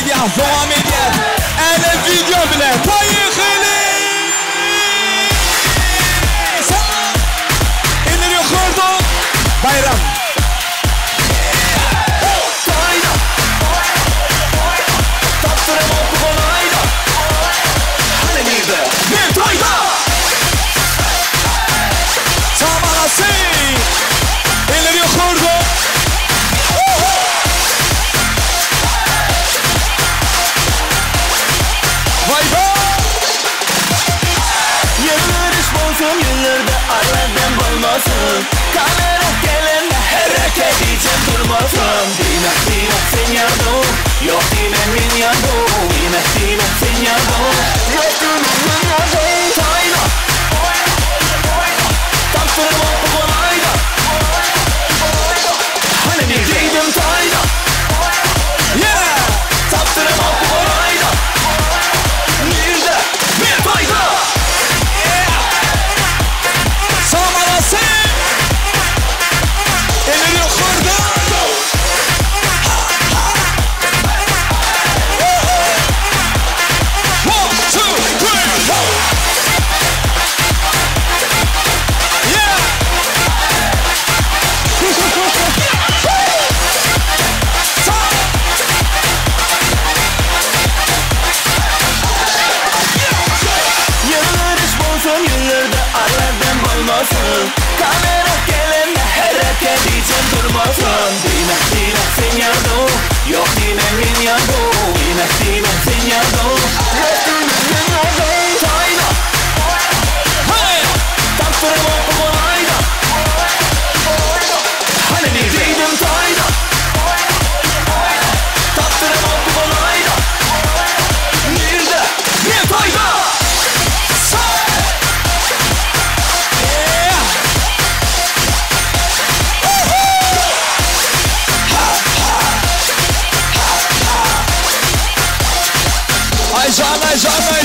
ediyor, devam ediyor. Alem video bile tayıkili. İndir yukarıda. Bayram. İndir yukarıda. Vay be! Yarış olsun yıllarda Alem'den bulmasın. Kamera gelen hareket için durmasın. Dimek sen yardım, yok dimek min yardım. Dimek sen yardım, yok dimek min yardım. Tayla, taktırma bu kolayda. Hani neredeydim tayla? Yeah! Taktırma bu kolayda. Nerede? Bir tayla. Salam alasın. İndir yukarıda. One, two, three, four. Yeah! Yarış olsun yıllarda Alem'den bulmasın. Kamera gelen hareket için durmasın. Dimek sen yardım, yok dimek min yardım. Dimek sen yardım, yok dimek min yardım. Tayla, Hey! taktırma bu kolayda. Hani neredeydim tayla? Taktırma bu kolayda. Nerede? Bir tayla. Aycan, Aycan, Aycan.